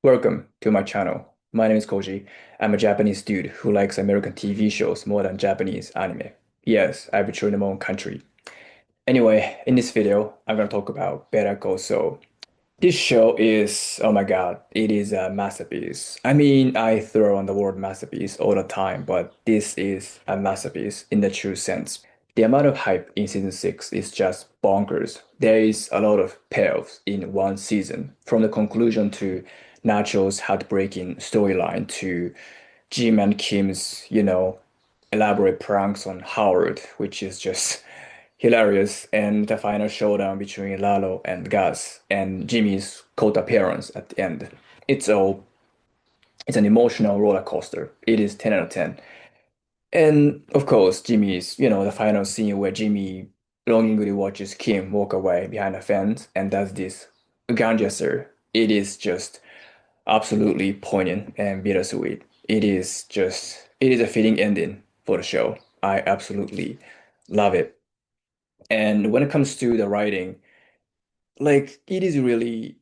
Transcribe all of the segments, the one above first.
Welcome to my channel. My name is Koji. I'm a Japanese dude who likes American TV shows more than Japanese anime. Yes, I betray my own country. Anyway, in this video, I'm gonna talk about Better Call Saul. This show is, oh my God, it is a masterpiece. I mean, I throw on the word masterpiece all the time, but this is a masterpiece in the true sense. The amount of hype in season 6 is just bonkers. There is a lot of payoffs in one season, from the conclusion to Nacho's heartbreaking storyline to Jim and Kim's, elaborate pranks on Howard, which is just hilarious, and the final showdown between Lalo and Gus and Jimmy's cold appearance at the end. It's all it's an emotional roller coaster. It is 10 out of 10. And of course, Jimmy's, the final scene where Jimmy longingly watches Kim walk away behind a fence and does this gun gesture. It is just absolutely poignant and bittersweet. It is a fitting ending for the show. I absolutely love it. And when it comes to the writing, like it is really,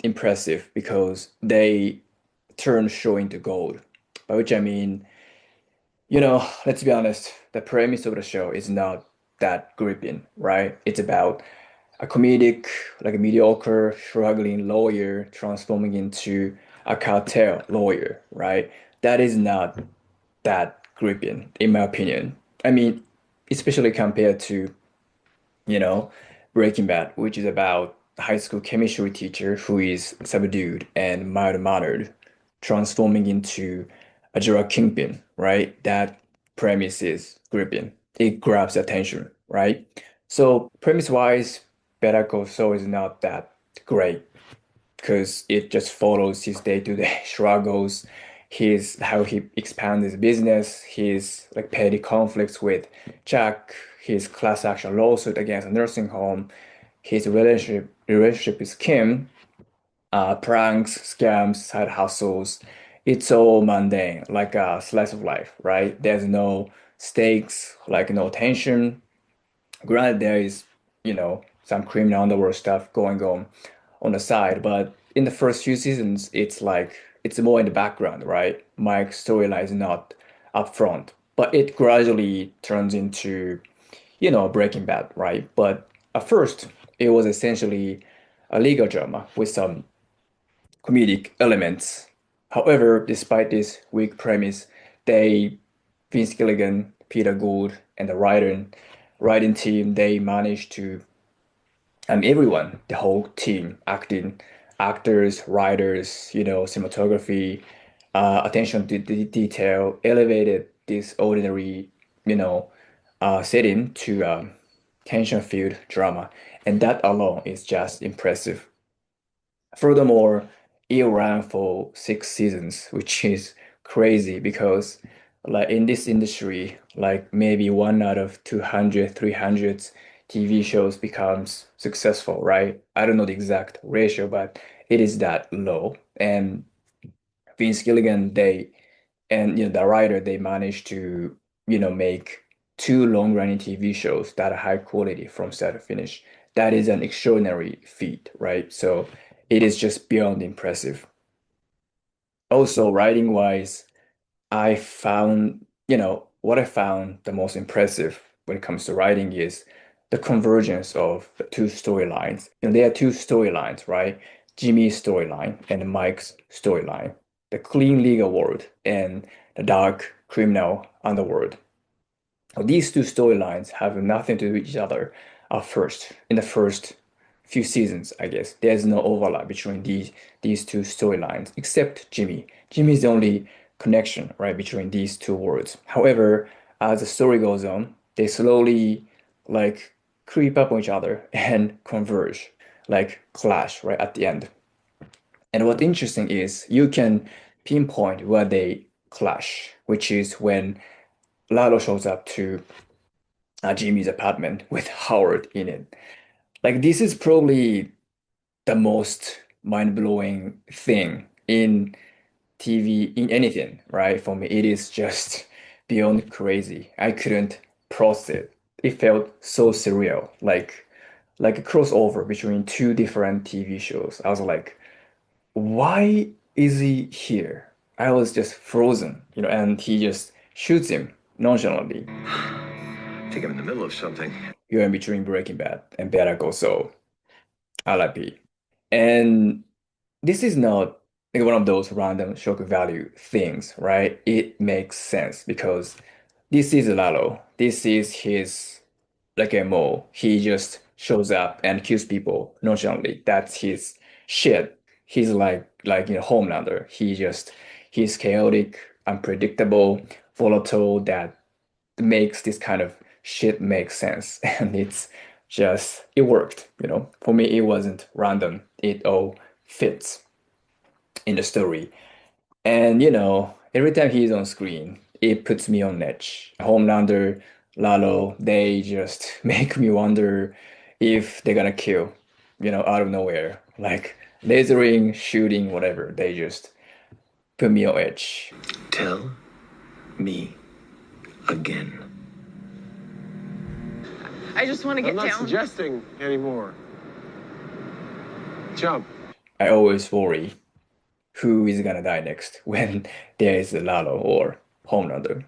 impressive because they turn show into gold. By which I mean, let's be honest, the premise of the show is not that gripping, right? It's about a comedic, like a mediocre, struggling lawyer transforming into a cartel lawyer, right? That is not that gripping, in my opinion. I mean, especially compared to you know, Breaking Bad, which is about a high school chemistry teacher who is subdued and mild-mannered, transforming into a drug kingpin, right? That premise is gripping. It grabs attention, right? So premise-wise, Better Call Saul is not that great because it just follows his day-to-day struggles, his how he expands his business, his like petty conflicts with Jack, his class action lawsuit against a nursing home, his relationship with Kim, pranks, scams, side hustles. It's all mundane, like a slice of life, right? There's no stakes, like no tension. Granted, there is, some criminal underworld stuff going on the side, but in the first few seasons, it's like it's more in the background, right? Mike's storyline is not up front, but it gradually turns into, Breaking Bad, right? But at first, it was essentially a legal drama with some comedic elements. However, despite this weak premise, they, Vince Gilligan, Peter Gould, and the writing team, they managed to, and everyone, the whole team, actors, writers, cinematography, attention to detail, elevated this ordinary, you know, setting to tension-filled drama, and that alone is just impressive. Furthermore, it ran for 6 seasons, which is crazy because like in this industry, like maybe one out of 200, 300 TV shows becomes successful, right? I don't know the exact ratio, but it is that low. And Vince Gilligan, the writer, they managed to, make two long-running TV shows that are high quality from start to finish. That is an extraordinary feat, right? So it is just beyond impressive. Also, writing wise, what I found the most impressive when it comes to writing is the convergence of the two storylines. There are two storylines, right? Jimmy's storyline and Mike's storyline. The clean legal world and the dark criminal underworld. Now, these two storylines have nothing to do with each other at first, in the first few seasons, I guess. There's no overlap between these two storylines, except Jimmy. Jimmy is the only connection, right, between these two worlds. However, as the story goes on, they slowly like creep up on each other and converge, like clash right at the end. And what's interesting is you can pinpoint where they clash, which is when Lalo shows up to Jimmy's apartment with Howard in it. Like this is probably the most mind-blowing thing in TV, in anything, right? For me, it is just beyond crazy. I couldn't process it. It felt so surreal, like a crossover between two different TV shows. I was like, why is he here? I was just frozen, and he just shoots him nonchalantly. I think I'm in the middle of something. You're in between Breaking Bad and Better Call Saul, RIP. And this is not like one of those random shock value things, right? It makes sense because this is Lalo. This is his like MO. He just shows up and kills people nonchalantly. That's his shit. He's like Homelander. He's chaotic, unpredictable, volatile, that makes this kind of shit make sense. And it worked. For me, it wasn't random. It all fits in the story. And every time he's on screen, it puts me on edge. Homelander, Lalo, they just make me wonder if they're gonna kill, out of nowhere. Like lasering, shooting, whatever. They just put me on edge. Tell me again. I just want to I'm get not down. suggesting anymore. Jump. I always worry who is gonna die next when there is a Lalo or Homelander.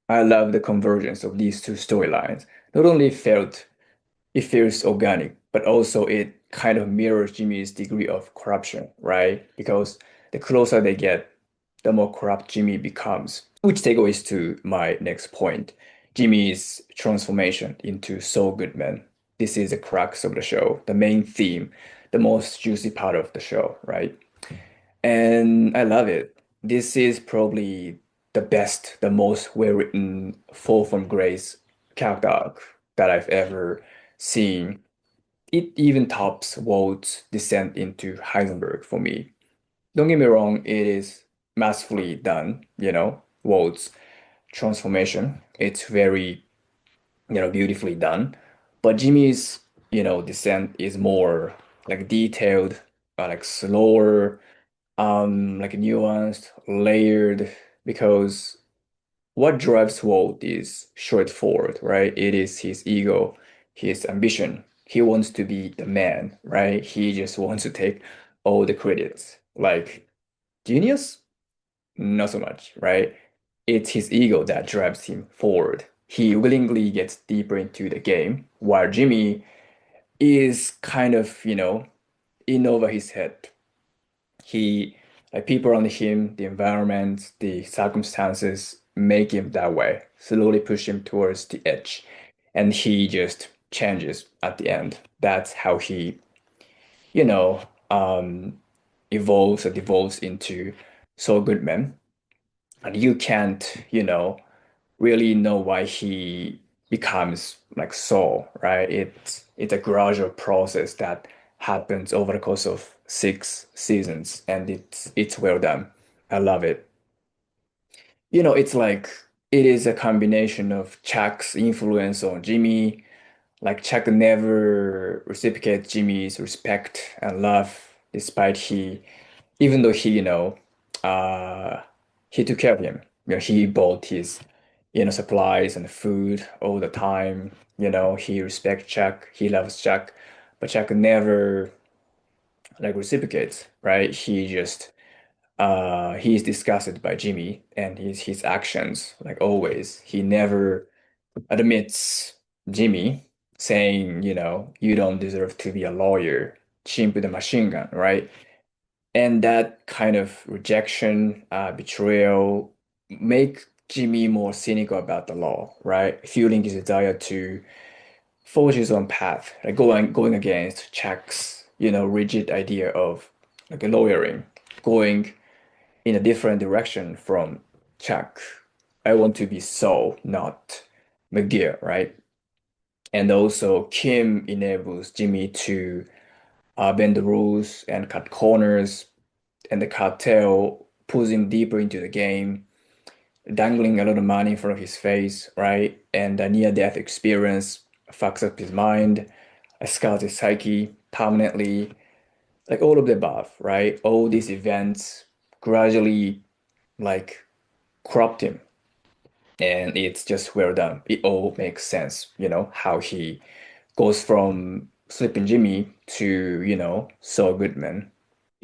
I love the convergence of these two storylines. Not only it feels organic, but also it kind of mirrors Jimmy's degree of corruption, right? Because the closer they get, the more corrupt Jimmy becomes. Which segues to my next point, Jimmy's transformation into Saul Goodman. This is the crux of the show, the main theme, the most juicy part of the show, right? And I love it. This is probably the best, the most well-written Fall from Grace character arc that I've ever seen. It even tops Walt's descent into Heisenberg for me. Don't get me wrong, it is masterfully done, Walt's transformation. It's very, beautifully done. But Jimmy's, descent is more like detailed, like slower, like nuanced, layered, because what drives Walt is straightforward, right? It is his ego, his ambition. He wants to be the man, right? He just wants to take all the credits. Like genius? Not so much, right? It's his ego that drives him forward. He willingly gets deeper into the game, while Jimmy is kind of, in over his head. He, like people around him, the environment, the circumstances make him that way, slowly push him towards the edge. And he just changes at the end. That's how he, you know, um, evolves or devolves into Saul Goodman. And you can't, really know why he becomes like Saul, right? It's a gradual process that happens over the course of 6 seasons, and it's well done. I love it. It's like it is a combination of Chuck's influence on Jimmy. Like Chuck never reciprocates Jimmy's respect and love, despite even though uh, he took care of him. He bought his, supplies and food all the time. He respects Chuck, he loves Chuck, but Chuck never like reciprocates, right? He's disgusted by Jimmy and his actions, like always. He never admits Jimmy, saying, you don't deserve to be a lawyer, chimp with a machine gun, right? And that kind of rejection, betrayal, make Jimmy more cynical about the law, right? Fueling his desire to forge his own path, like going against Chuck's, rigid idea of like lawyering, going in a different direction from Chuck. I want to be Saul, not McGear, right? And also Kim enables Jimmy to bend the rules and cut corners, and the cartel pulls him deeper into the game, dangling a lot of money in front of his face, right? And a near-death experience fucks up his mind, scars his psyche permanently, like all of the above, right? All these events gradually like corrupt him, and it's just well done. It all makes sense, how he goes from Sleeping Jimmy to Saul Goodman.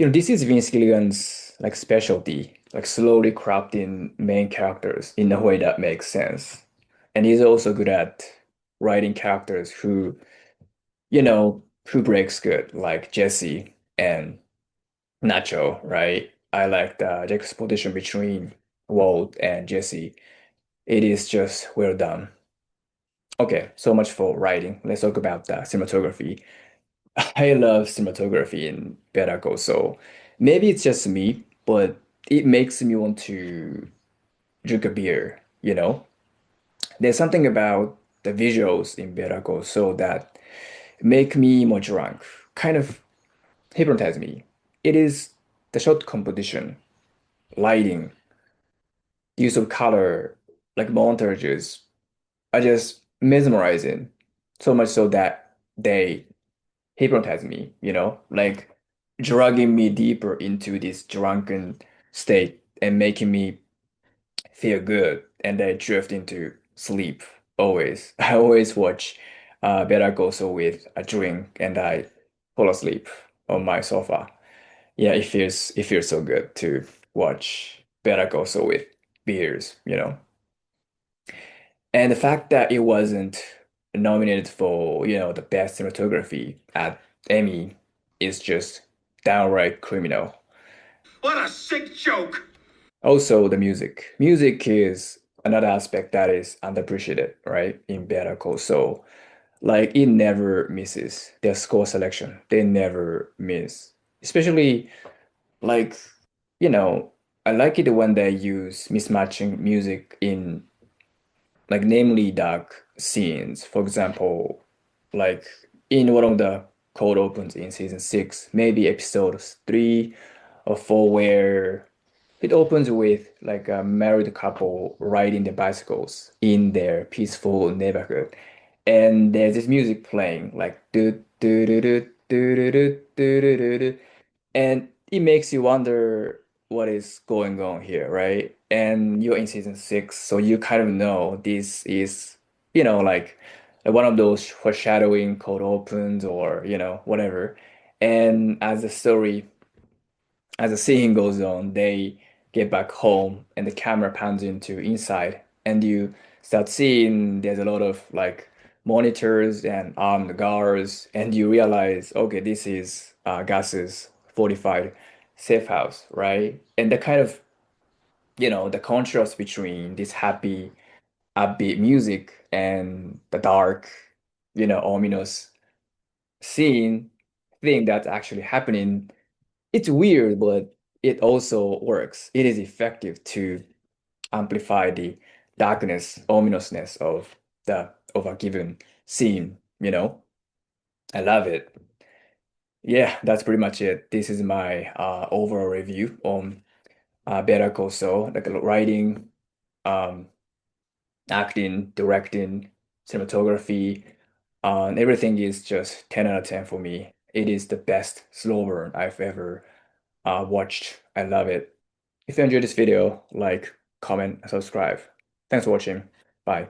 this is Vince Gilligan's like specialty, like slowly crafting main characters in a way that makes sense. And he's also good at writing characters who breaks good, like Jesse and Nacho, right? I like the juxtaposition between Walt and Jesse. It is just well done. Okay, so much for writing. Let's talk about the cinematography. I love cinematography in Better Call Saul. Maybe it's just me, but it makes me want to drink a beer. There's something about the visuals in Better Call Saul that make me more drunk, kind of hypnotize me. It is the shot composition, lighting, use of color, like montages, are just mesmerizing. So much so that they hypnotize me, like dragging me deeper into this drunken state and making me feel good. And I drift into sleep always. I always watch Better Call Saul with a drink and I fall asleep on my sofa. Yeah, it feels so good to watch Better Call Saul with beers. And the fact that it wasn't nominated for the best cinematography at Emmy is just downright criminal. What a sick joke! Also, the music. Music is another aspect that is underappreciated, right? In Better Call Saul. Like it never misses. Their score selection, they never miss. Especially like, you know, I like it when they use mismatching music in like namely dark scenes. For example, like in one of the cold opens in season 6, maybe episode 3 or 4, where it opens with like a married couple riding their bicycles in their peaceful neighborhood. And there's this music playing like do do do do do do do do do do, and it makes you wonder what is going on here, right? And you're in season 6, so you kind of know this is like one of those foreshadowing cold opens or whatever. And as the scene goes on, they get back home and the camera pans into inside and you start seeing there's a lot of like monitors and armed guards and you realize, okay, this is Gus's fortified safe house, right? And the kind of the contrast between this happy, upbeat music and the dark ominous scene thing that's actually happening. It's weird, but it also works. It is effective to amplify the darkness, ominousness of a given scene. I love it. Yeah, that's pretty much it. This is my overall review on Better Call Saul, like writing, um, acting, directing, cinematography, and everything is just 10 out of 10 for me. It is the best slow burn I've ever watched. I love it. If you enjoyed this video, like, comment, and subscribe. Thanks for watching. Bye.